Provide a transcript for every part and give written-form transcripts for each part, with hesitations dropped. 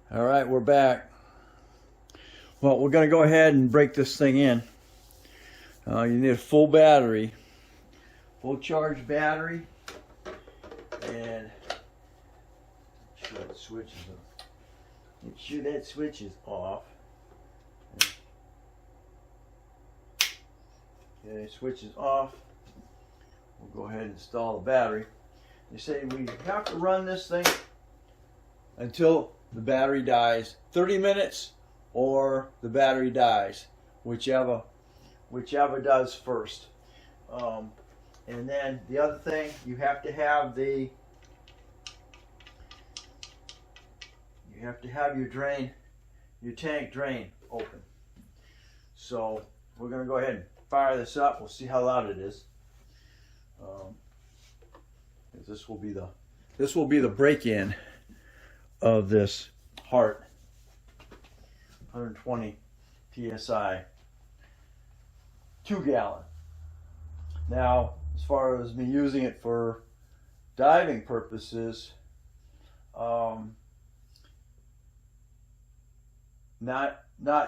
All right, we're back. Well, we're going to go ahead and break this thing in. You need a full battery, full charged battery, and make sure that switch is up. Make sure that switch is off. Okay, switch is off. We'll go ahead and install the battery. They say we have to run this thing until the battery dies, 30 minutes or the battery dies, whichever does first. And then the other thing, you have to have your tank drain open. So we're going to go ahead and fire this up. We'll see how loud it is. This will be the break-in of this Hart 120 psi 2-gallon. Now, as far as me using it for diving purposes, not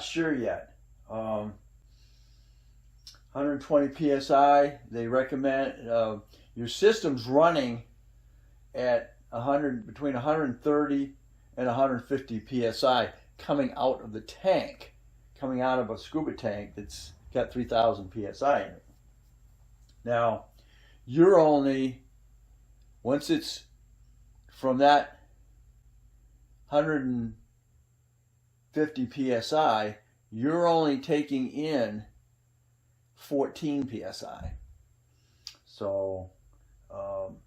sure yet. 120 psi. They recommend your system's running at between 130 and 150 psi coming out of the tank, coming out of a scuba tank that's got 3,000 psi in it. Now, you're only, once it's from that 150 psi, you're only taking in 14 psi. So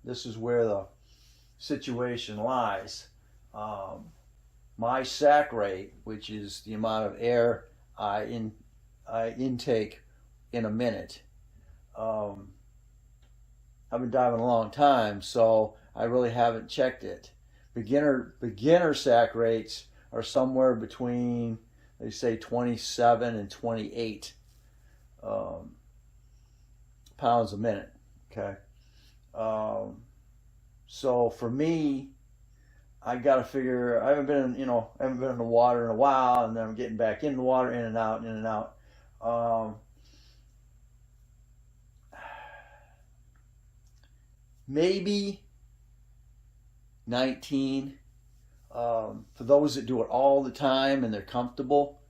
this is where the situation lies. My sac rate, which is the amount of air I intake in a minute. I've been diving a long time, so I really haven't checked it. Beginner sac rates are somewhere between, they say, 27 and 28 pounds a minute. Okay. So for me, I got to figure. I haven't been in the water in a while, and then I'm getting back in the water, in and out, in and out. Maybe 19. For those that do it all the time and they're comfortable,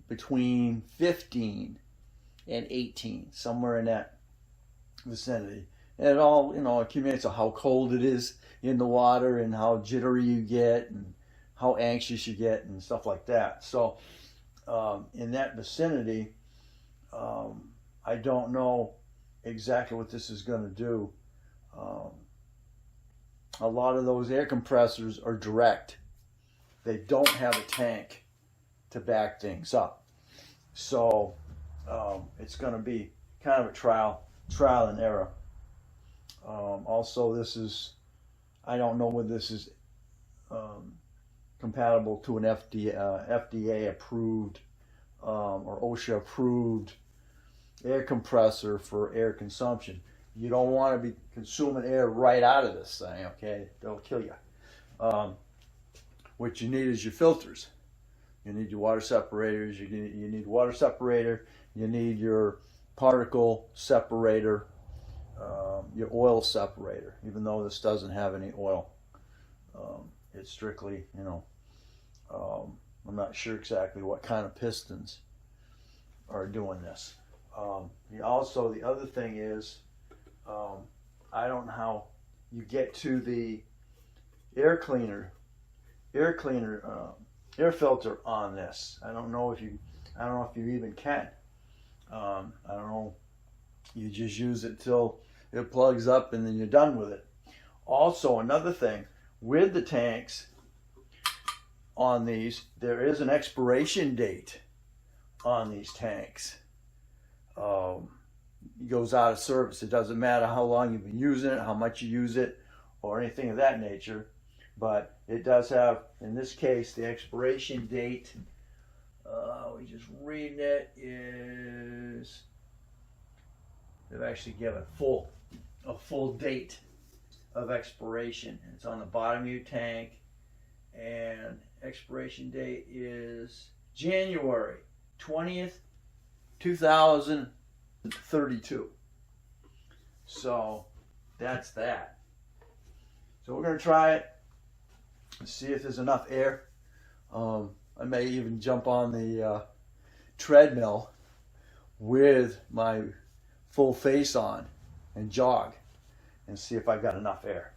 between 15 and 18, somewhere in that vicinity. And it all, accumulates on how cold it is in the water and how jittery you get and how anxious you get and stuff like that. So in that vicinity, I don't know exactly what this is going to do. A lot of those air compressors are direct. They don't have a tank to back things up. So it's going to be kind of a trial and error. Also, I don't know whether this is compatible to an FDA approved or OSHA approved air compressor for air consumption. You don't want to be consuming air right out of this thing, okay? They'll kill you. What you need is your filters. You need your water separators. You need water separator. You need your particle separator. Your oil separator, even though this doesn't have any oil. It's strictly, I'm not sure exactly what kind of pistons are doing this. Also, the other thing is, I don't know how you get to the air filter on this. I don't know if you even can. I don't know. You just use it till it plugs up and then you're done with it. Also, another thing, with the tanks on these, there is an expiration date on these tanks. It goes out of service. It doesn't matter how long you've been using it, how much you use it, or anything of that nature. But it does have, in this case, the expiration date. We just reading it is, they've actually given a full date of expiration. It's on the bottom of your tank, and expiration date is January 20th, 2032. So that's that. So we're going to try it and see if there's enough air. I may even jump on the treadmill with my full face on and jog and see if I've got enough air.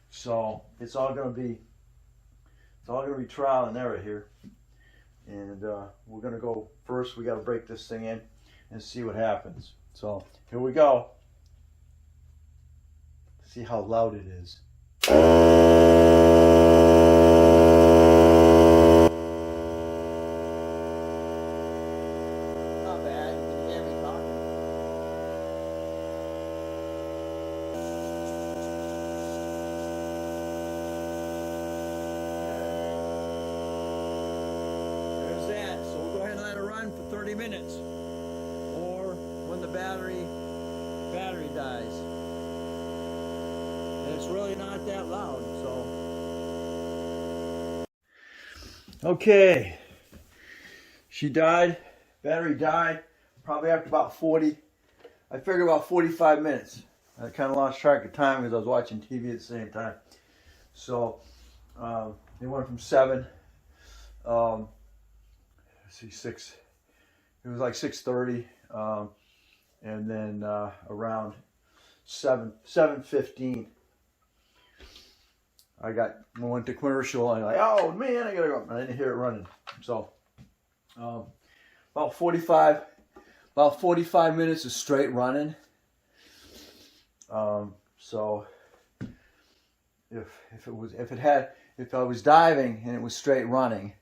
So it's all going to be trial and error here. And we're going to go first. We got to break this thing in and see what happens. So here we go. See how loud it is. Not bad. You can hear me talking. There's that. So we'll go ahead and let it run for 30 minutes. Or when the battery dies. And it's really not that loud, so. Okay. She died. Battery died. Probably after about 40. I figured about 45 minutes. I kind of lost track of time because I was watching TV at the same time. So, they went from 7. Let's see, 6. It was like 6:30. And then around 7:15, I went to commercial and I'm like, oh man, I gotta go. I didn't hear it running. So about 45 minutes of straight running. So if I was diving and it was straight running,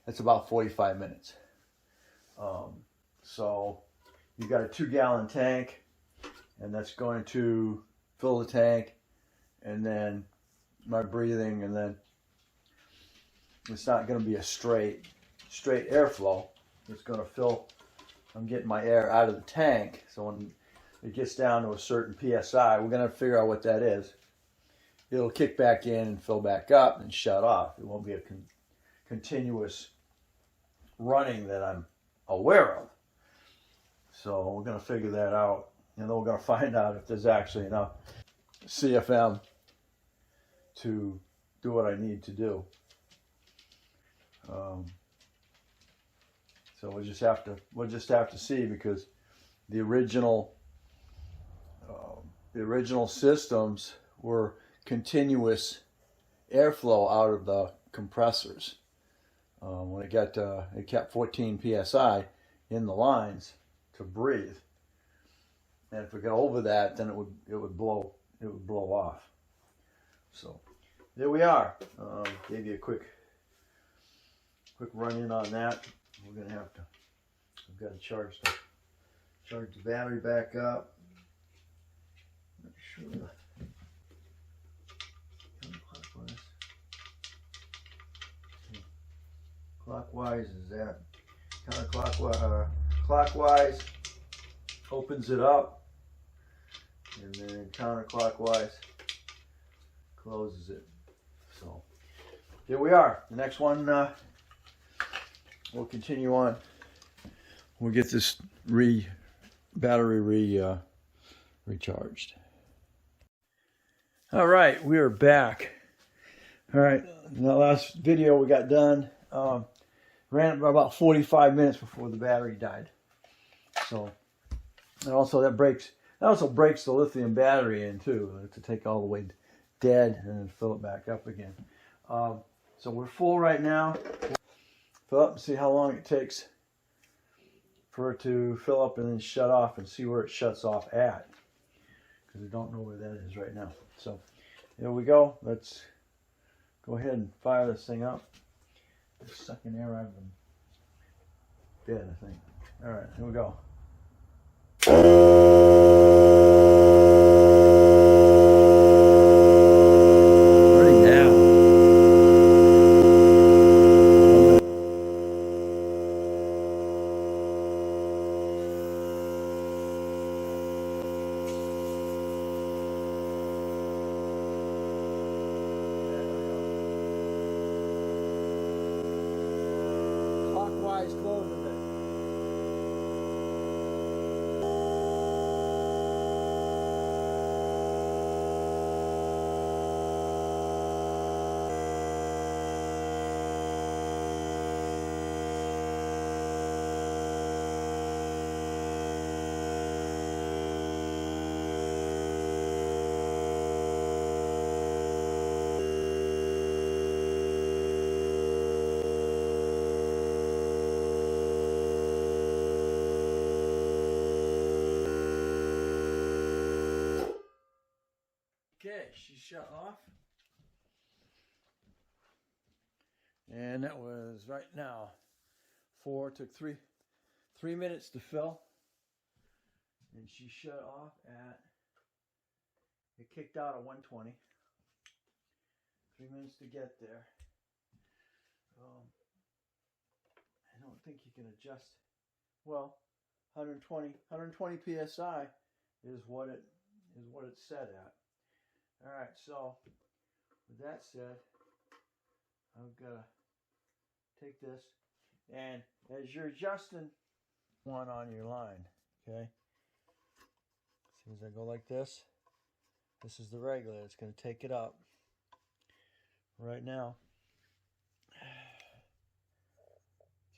that's about 45 minutes. So you got a 2-gallon tank, and that's going to fill the tank, and then my breathing, and then it's not going to be a straight airflow. It's going to fill. I'm getting my air out of the tank, so when it gets down to a certain PSI, we're going to figure out what that is. It'll kick back in and fill back up and shut off. It won't be a continuous running that I'm aware of. So we're going to figure that out, and then we're going to find out if there's actually enough CFM to do what I need to do. So we'll just have to see, because the original systems were continuous airflow out of the compressors. When it kept 14 psi in the lines to breathe, and if we got over that, then it would blow off. So there we are. Gave you a quick run in on that. We're gonna have to. I've got to charge the battery back up. Not sure. Clockwise is that. Clockwise opens it up, and then counterclockwise closes it. So here we are. The next one, we'll continue on. We'll get this battery recharged. All right, we are back. All right, in the last video we got done. Ran about 45 minutes before the battery died. So, and also that also breaks the lithium battery in too, to take all the way dead and then fill it back up again. So we're full right now. Fill up and see how long it takes for it to fill up and then shut off, and see where it shuts off at, because we don't know where that is right now. So here we go. Let's go ahead and fire this thing up. It's sucking air out of them. Dead, I think. All right, here we go. Burning down. eyes closed a bit. Okay, she shut off. And that was right now. Took three minutes to fill. And she shut off at, it kicked out at 120. 3 minutes to get there. I don't think you can adjust. Well, 120 psi is what it's set at. All right, so with that said, I've got to take this, and as you're adjusting one on your line, okay, see as I go like this, this is the regulator. It's going to take it up. Right now,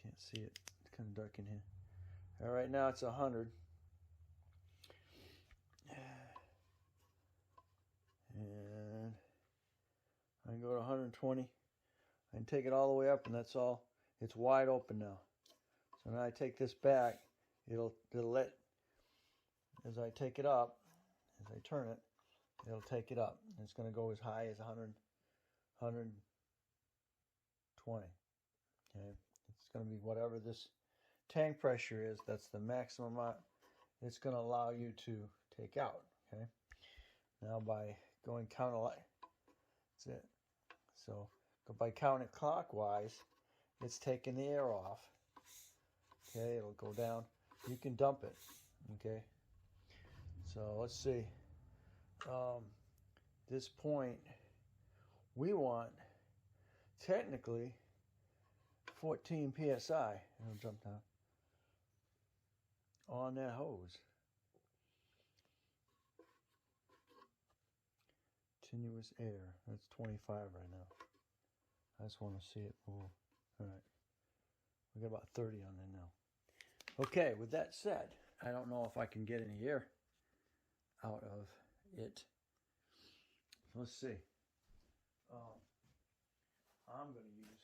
can't see it. It's kind of dark in here. All right, now it's 100. And I can go to 120. I can take it all the way up, and that's all. It's wide open now. So now I take this back. It'll let, as I take it up, as I turn it, it'll take it up. And it's going to go as high as 120. Okay, it's going to be whatever this tank pressure is. That's the maximum amount it's going to allow you to take out. Okay. Now by going counter, that's it. So by counterclockwise, it's taking the air off. Okay, it'll go down. You can dump it. Okay. So let's see. This point, we want technically 14 psi. It'll jump down on that hose. Continuous air. That's 25 right now. I just want to see it move. All right. We got about 30 on there now. Okay, with that said, I don't know if I can get any air out of it. Let's see. I'm going to use,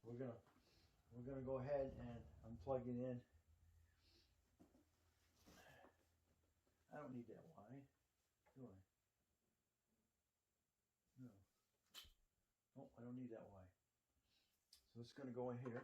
we're going to go ahead and unplug it in. I don't need that wide, do I? No. Oh, I don't need that wide. So it's going to go in here.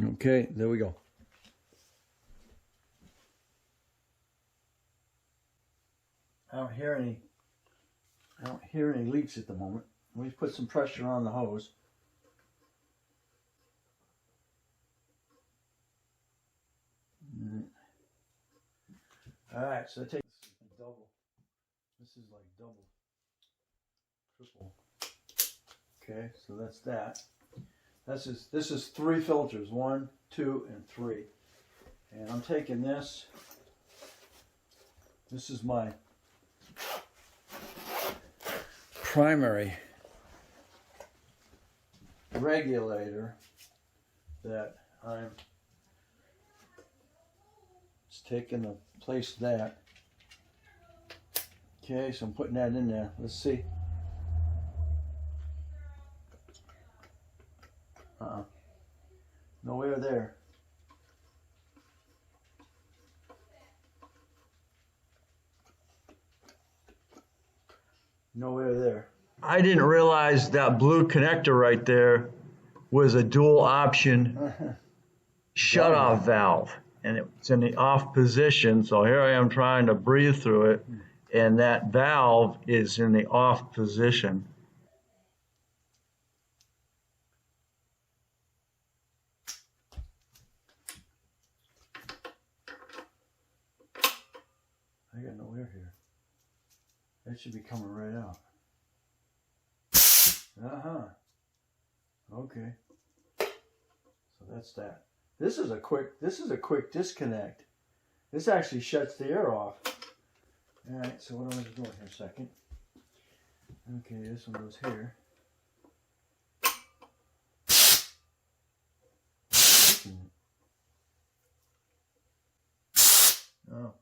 Okay, there we go. I don't hear any leaks at the moment. Let me put some pressure on the hose. All right, so I take double. This is like double, triple. Okay, so that's that. This is 3 filters, 1, 2, and 3. And I'm taking this. This is my primary regulator that I'm just taking the place of that. Okay, so I'm putting that in there. Let's see. No air there. No air there. I didn't realize that blue connector right there was a dual option shut-off valve, and it's in the off position. So here I am trying to breathe through it, and that valve is in the off position. I got no air here. That should be coming right out. Okay. So that's that. This is a quick disconnect. This actually shuts the air off. All right. So what am I doing here? A second. Okay, this one goes here. Oh.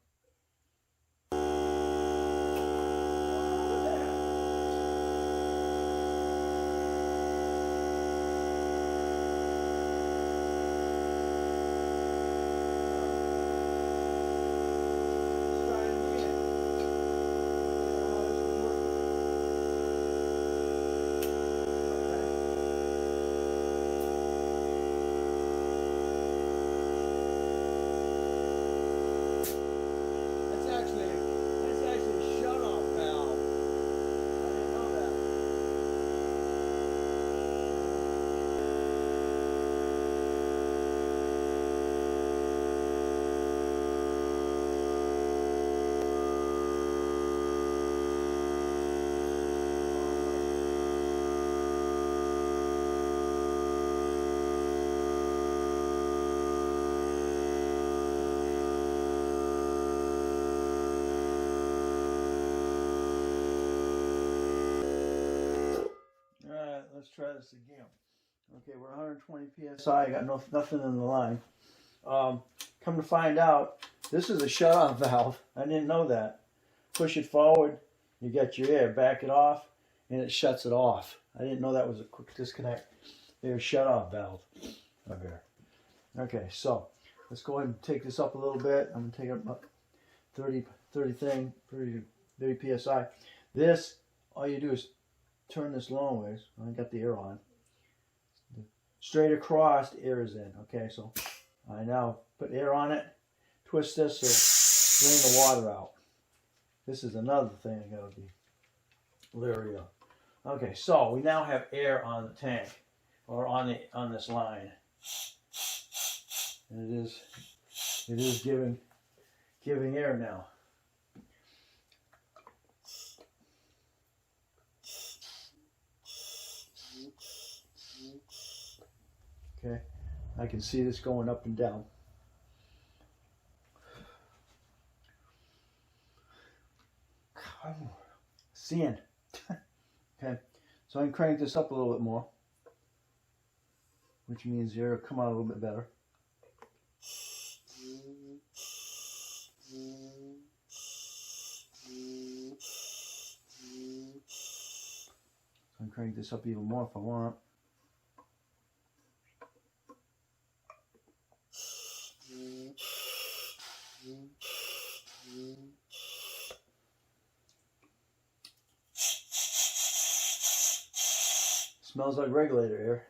Let's try this again. Okay, we're 120 psi. I got nothing in the line. Come to find out, this is a shut-off valve. I didn't know that. Push it forward, you get your air. Back it off, and it shuts it off. I didn't know that was a quick disconnect. There's shut-off valve over here. Okay, so let's go ahead and take this up a little bit. I'm gonna take it up 30 psi. This, all you do is turn this long ways. I got the air on. Straight across, the air is in. Okay, so I now put air on it, twist this so drain the water out. This is another thing I gotta be leery of. Okay, so we now have air on the tank, or on this line, and it is giving air now. Okay, I can see this going up and down. Sand. Okay, so I can crank this up a little bit more, which means the air will come out a little bit better. So I can crank this up even more if I want. Smells like regulator air.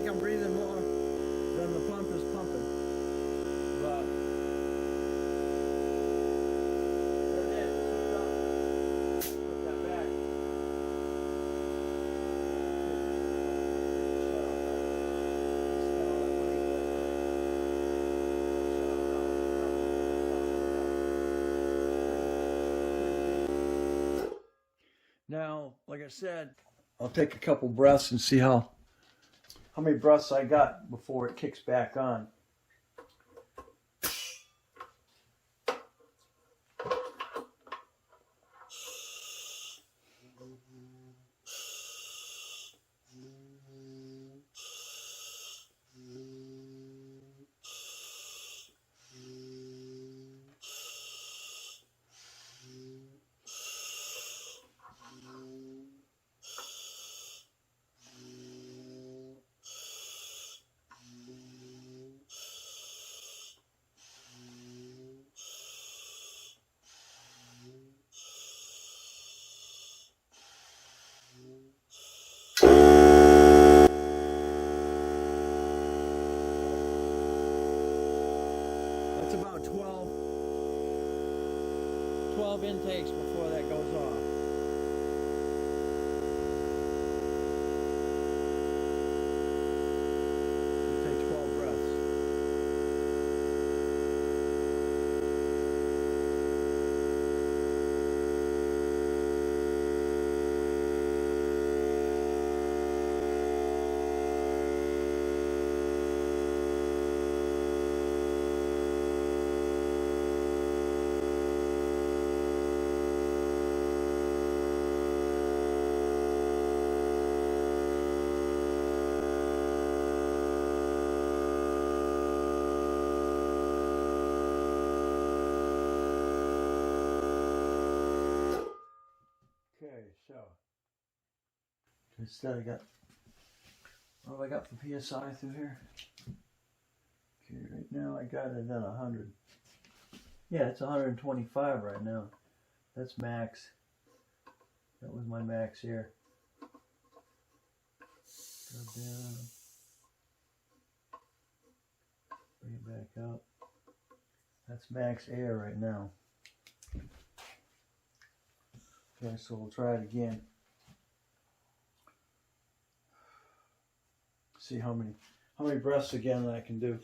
think I'm breathing more than the pump is pumping. But there it is. Put that back. Now, like I said, I'll take a couple breaths and see how many breaths I got before it kicks back on. That's about 12 intakes before that goes off. Take 12 breaths. Okay, so instead I got, what have I got for PSI through here? Okay, right now I got it at 100. Yeah, it's 125 right now. That's max. That was my max here. Go down. Bring it back up. That's max air right now. Okay, so we'll try it again. See how many breaths again that I can do.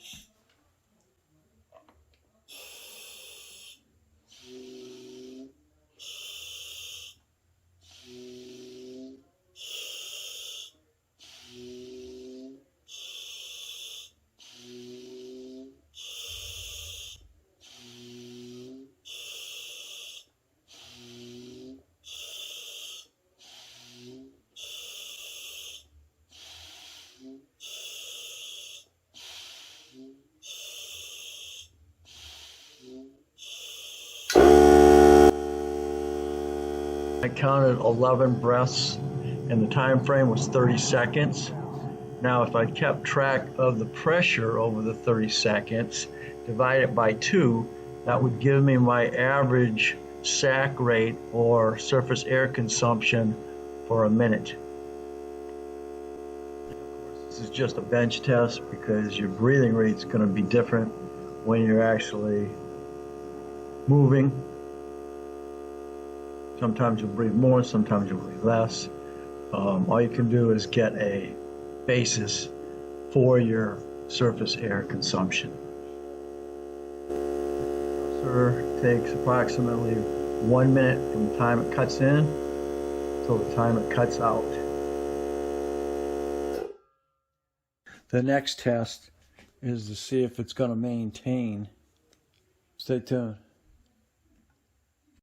I counted 11 breaths and the time frame was 30 seconds. Now if I kept track of the pressure over the 30 seconds, divide it by 2, that would give me my average sac rate or surface air consumption for a minute. This is just a bench test because your breathing rate is going to be different when you're actually moving. Sometimes you'll breathe more, sometimes you'll breathe less. All you can do is get a basis for your surface air consumption. Compressor takes approximately 1 minute from the time it cuts in till the time it cuts out. The next test is to see if it's going to maintain. Stay tuned.